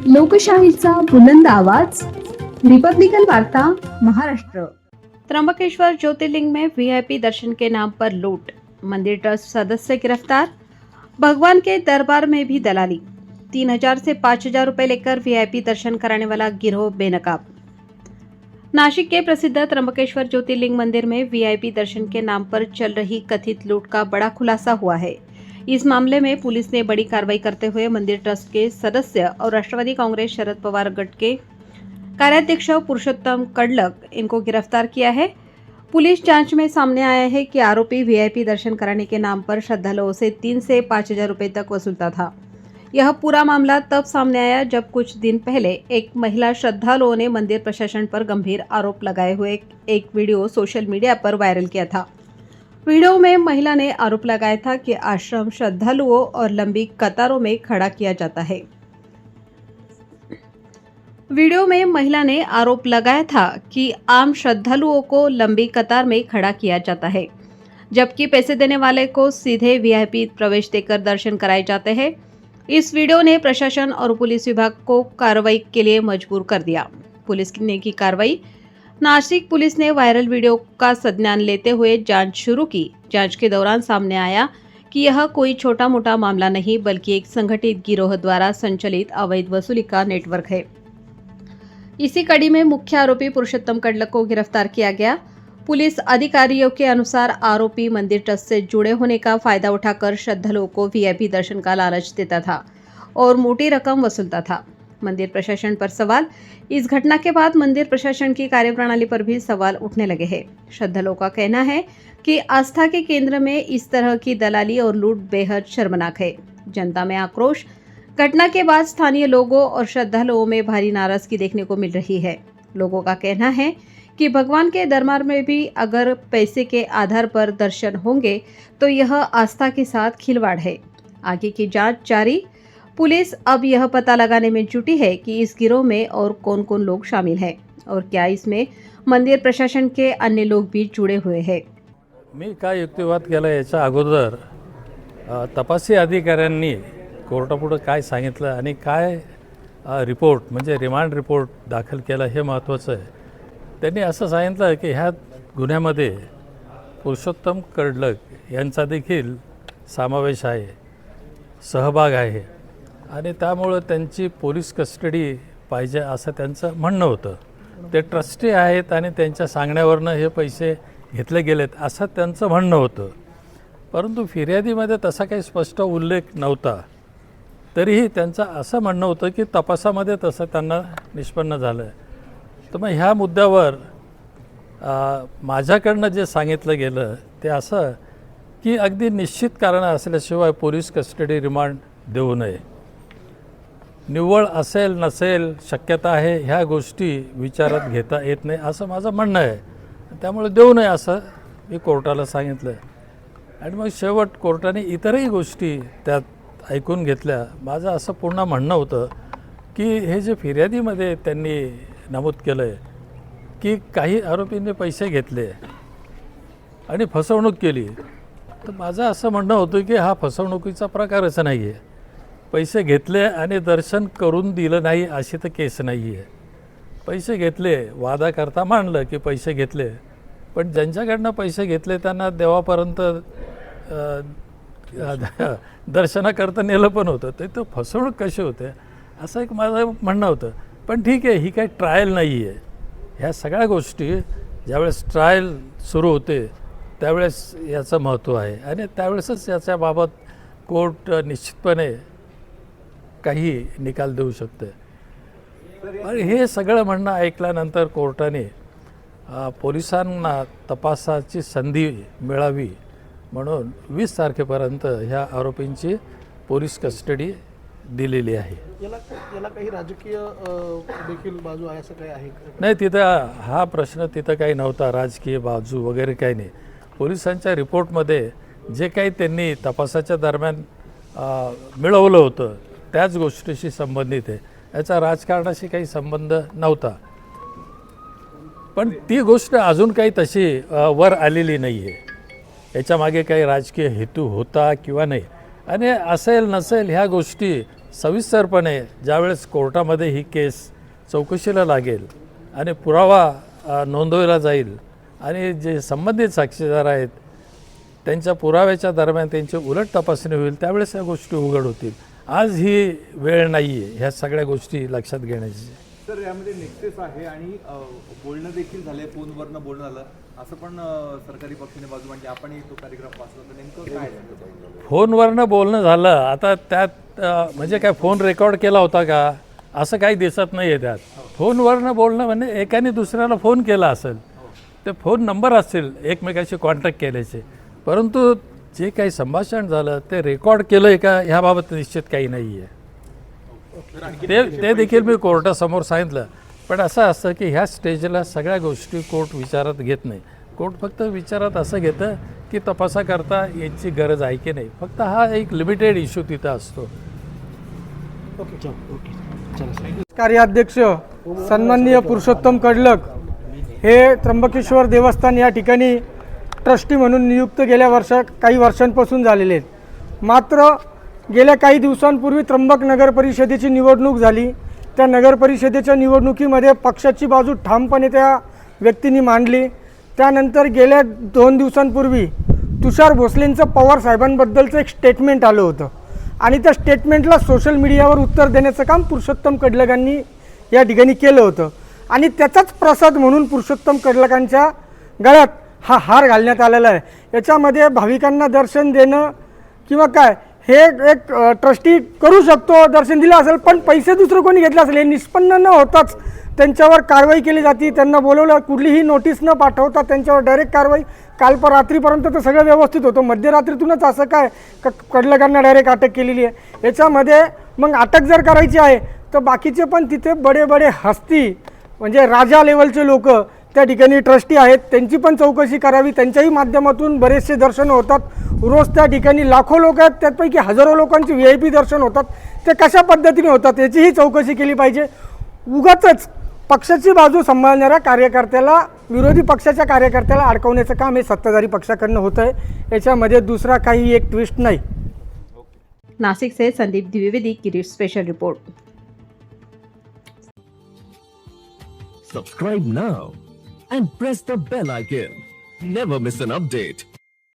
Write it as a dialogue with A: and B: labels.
A: लोकशाहीचा बुलंद आवाज, रिपब्लिकन वार्ता, महाराष्ट्र।
B: त्र्यंबकेश्वर ज्योतिर्लिंग में वीआईपी दर्शन के नाम पर लूट, मंदिर ट्रस्ट सदस्य गिरफ्तार। भगवान के दरबार में भी दलाली, 3000 से 5000 रुपए लेकर वीआईपी दर्शन कराने वाला गिरोह बेनकाब। नासिक के प्रसिद्ध त्र्यंबकेश्वर ज्योतिर्लिंग मंदिर में वीआईपी दर्शन के नाम पर चल रही कथित लूट का बड़ा खुलासा हुआ है। इस मामले में पुलिस ने बड़ी कार्रवाई करते हुए मंदिर ट्रस्ट के सदस्य और राष्ट्रवादी कांग्रेस शरद पवार गट के कार्याध्यक्ष पुरुषोत्तम कडलक इनको गिरफ्तार किया है। पुलिस जांच में सामने आया है कि आरोपी वीआईपी दर्शन कराने के नाम पर श्रद्धालुओं से 3 से 5000 रुपए तक वसूलता था। यह पूरा मामला तब सामने आया जब कुछ दिन पहले एक महिला श्रद्धालुओं ने मंदिर प्रशासन पर गंभीर आरोप लगाए हुए एक वीडियो सोशल मीडिया पर वायरल किया था। वीडियो में महिला ने आरोप लगाया था कि आश्रम श्रद्धालुओं और लंबी कतारों में खड़ा किया जाता है। वीडियो में महिला ने आरोप लगाया था कि आम श्रद्धालुओं को लंबी कतार में खड़ा किया जाता है, जबकि पैसे देने वाले को सीधे वीआईपी प्रवेश देकर दर्शन कराए जाते हैं। इस वीडियो ने प्रशासन और पुलिस विभाग को कार्रवाई के लिए मजबूर कर दिया। पुलिस ने की कार्रवाई। नासिक पुलिस ने वायरल वीडियो का संज्ञान लेते हुए जांच शुरू की। जांच के दौरान सामने आया कि यह कोई छोटा मोटा मामला नहीं, बल्कि एक संगठित गिरोह द्वारा संचालित अवैध वसूली का नेटवर्क है। इसी कड़ी में मुख्य आरोपी पुरुषोत्तम कडलक को गिरफ्तार किया गया। पुलिस अधिकारियों के अनुसार आरोपी मंदिर ट्रस्ट से जुड़े होने का फायदा उठाकर श्रद्धालुओं को वीआईपी दर्शन का लालच देता था और मोटी रकम वसूलता था। मंदिर प्रशासन पर सवाल। इस घटना के बाद मंदिर प्रशासन की कार्यप्रणाली पर भी सवाल उठने लगे हैं। श्रद्धालुओं का कहना है कि आस्था के केंद्र में इस तरह की दलाली और लूट बेहद शर्मनाक है। जनता में आक्रोश। घटना के बाद स्थानीय लोगों और श्रद्धालुओं में भारी नाराजगी देखने को मिल रही है। लोगों का कहना है कि भगवान के दरबार में भी अगर पैसे के आधार पर दर्शन होंगे तो यह आस्था के साथ खिलवाड़ है। आगे की जांच जारी। पुलिस अब यह पता लगाने में जुटी है कि इस गिरोह में और कौन कौन लोग शामिल हैं और क्या इसमें मंदिर प्रशासन के अन्य लोग भी जुड़े हुए हैं।
C: मी काय युक्तिवाद केला याच्या अगोदर तपासी अधिकाऱ्यांनी कोर्टापुढे काय सांगितलं आणि काय रिपोर्ट म्हणजे रिमांड रिपोर्ट दाखल केला हे महत्त्वाचं आहे। त्यांनी असं सांगितलं की ह्या गुन्ह्यामध्ये पुरुषोत्तम कडलक यांचा देखील समावेश आहे, सहभाग आहे आणि त्यामुळं त्यांची पोलीस कस्टडी पाहिजे असं त्यांचं म्हणणं होतं। ते ट्रस्टी आहेत आणि त्यांच्या सांगण्यावरनं हे पैसे घेतले गेलेत असं त्यांचं म्हणणं होतं, परंतु फिर्यादीमध्ये तसा काही स्पष्ट उल्लेख नव्हता। तरीही त्यांचं असं म्हणणं होतं की तपासामध्ये तसं त्यांना निष्पन्न झालं। तर मग ह्या मुद्द्यावर माझ्याकडनं जे सांगितलं गेलं ते असं की अगदी निश्चित कारण असल्याशिवाय पोलीस कस्टडी रिमांड देऊ नये। निव्वळ असेल नसेल शक्यता आहे ह्या गोष्टी विचारात घेता येत नाही असं माझं म्हणणं आहे। त्यामुळे देऊ नये असं मी कोर्टाला सांगितलं आणि मग शेवट कोर्टाने इतरही गोष्टी त्यात ऐकून घेतल्या। माझं असं पूर्ण म्हणणं होतं की हे जे फिर्यादीमध्ये त्यांनी नमूद केलं आहे की काही आरोपींनी पैसे घेतले आणि फसवणूक केली, तर माझं असं म्हणणं होतं की हा फसवणुकीचा प्रकारच नाही आहे। पैसे घेतले आणि दर्शन करून दिलं नाही अशी तर केस नाही आहे। पैसे घेतले, वादा करता मानलं की पैसे घेतले, पण ज्यांच्याकडनं पैसे घेतले त्यांना देवापर्यंत दर्शनाकरता नेलं पण होतं, ते तर फसवणूक कशी होते असं एक माझं म्हणणं होतं। पण ठीक आहे, ही काही ट्रायल नाही आहे। ह्या सगळ्या गोष्टी ज्यावेळेस ट्रायल सुरू होते त्यावेळेस याचं महत्त्व आहे आणि त्यावेळेसच याच्याबाबत कोर्ट निश्चितपणे काही निकाल देऊ शकते। आणि हे सगळं म्हणणं ऐकल्यानंतर कोर्टाने पोलिसांना तपासाची संधी मिळावी म्हणून 20 तारखेपर्यंत ह्या आरोपींची पोलीस कस्टडी दिलेली आहे।
D: याला काही राजकीय देखील बाजू आहे असं काही आहे?
C: नाही, तिथं हा प्रश्न तिथं काही नव्हता, राजकीय बाजू वगैरे काही नाही। पोलिसांच्या रिपोर्टमध्ये जे काही त्यांनी तपासाच्या दरम्यान मिळवलं होतं त्याच गोष्टीशी संबंधित आहे, याचा राजकारणाशी काही संबंध नव्हता। पण ती गोष्ट अजून काही तशी वर आलेली नाही आहे, याच्यामागे काही राजकीय हेतू होता किंवा नाही। आणि असेल नसेल ह्या गोष्टी सविस्तरपणे ज्यावेळेस कोर्टामध्ये ही केस चौकशीला लागेल आणि पुरावा नोंदवला जाईल आणि जे संबंधित साक्षीदार आहेत त्यांच्या पुराव्याच्या दरम्यान त्यांची उलट तपासणी होईल, त्यावेळेस या गोष्टी उघड होतील. आज ही वेळ नाही आहे ह्या सगळ्या गोष्टी लक्षात घेण्याची.
E: सर, यामध्ये नेक्सेस आहे आणि बोलणं देखील झालंय, फोनवरनं बोलणं झालं असं पण सरकारी पक्षाने बाजू मांडली. आपण तो पॅरेग्राफ वाचला तर नेमकं काय झालं?
C: फोनवरनं बोलणं झालं, आता त्यात म्हणजे काय फोन रेकॉर्ड केला होता का असं काही दिसत नाही आहे त्यात. फोनवरनं बोलणं म्हणजे एकाने दुसऱ्याला फोन केला असेल, ते फोन नंबर असतील एकमेकाशी कॉन्टॅक्ट केल्याचे, परंतु जे काही संभाषण झालं ते रेकॉर्ड केलं आहे का ह्याबाबत निश्चित काही नाही आहे. ते देखील मी कोर्टासमोर सांगितलं. पण असं असतं की ह्या स्टेजला सगळ्या गोष्टी कोर्ट विचारात घेत नाही. कोर्ट फक्त विचारात असं घेतं की तपासाकरता याची गरज आहे की नाही, फक्त हा एक लिमिटेड इश्यू तिथं असतो.
F: कार्याध्यक्ष सन्माननीय पुरुषोत्तम कडलक हे त्र्यंबकेश्वर देवस्थान या ठिकाणी ट्रस्टी म्हणून नियुक्त गेल्या काही वर्षांपासून झालेले आहेत. मात्र गेल्या काही दिवसांपूर्वी त्र्यंबक नगर परिषदेची निवडणूक झाली. त्या नगर परिषदेच्या निवडणुकीमध्ये पक्षाची बाजू ठामपणे त्या व्यक्तींनी मांडली. त्यानंतर गेल्या 2 दिवसांपूर्वी तुषार भोसलेंचं पवार साहेबांबद्दलचं एक स्टेटमेंट आलं होतं आणि त्या स्टेटमेंटला सोशल मीडियावर उत्तर देण्याचं काम पुरुषोत्तम कडलकांनी या ठिकाणी केलं होतं आणि त्याचाच प्रसाद म्हणून पुरुषोत्तम कडलकांच्या गळ्यात हा हार घालण्यात आलेला आहे. याच्यामध्ये भाविकांना दर्शन देणं किंवा काय हे एक ट्रस्टी करू शकतो, दर्शन दिलं असेल, पण पैसे दुसरं कोणी घेतलं असेल हे निष्पन्न न होताच त्यांच्यावर कारवाई केली जाते. त्यांना बोलवलं, कुठलीही नोटीस न पाठवता त्यांच्यावर डायरेक्ट कारवाई. काल रात्रीपर्यंत तर सगळं व्यवस्थित होतं, मध्यरात्रीतूनच असं काय कडलकांना डायरेक्ट अटक केलेली आहे. याच्यामध्ये मग अटक जर करायची आहे तर बाकीचे पण तिथे बडे बडे हस्ती म्हणजे राजा लेवलचे लोक त्या ठिकाणी ट्रस्टी आहेत, त्यांची पण चौकशी करावी. त्यांच्याही माध्यमातून बरेचसे दर्शन होतात. रोज त्या ठिकाणी लाखो लोक आहेत, त्यापैकी हजारो लोकांची VIP दर्शन होतात. ते कशा पद्धतीने होतात याचीही चौकशी केली पाहिजे. उगाचच पक्षाची बाजू सांभाळणाऱ्या कार्यकर्त्याला, विरोधी पक्षाच्या कार्यकर्त्याला अडकवण्याचं काम हे सत्ताधारी पक्षाकडनं होतं आहे. याच्यामध्ये दुसरा काही एक ट्विस्ट नाही.
B: नाशिक से संदीप द्विवेदी की special report.
G: Subscribe now and press the bell icon. Never miss an update.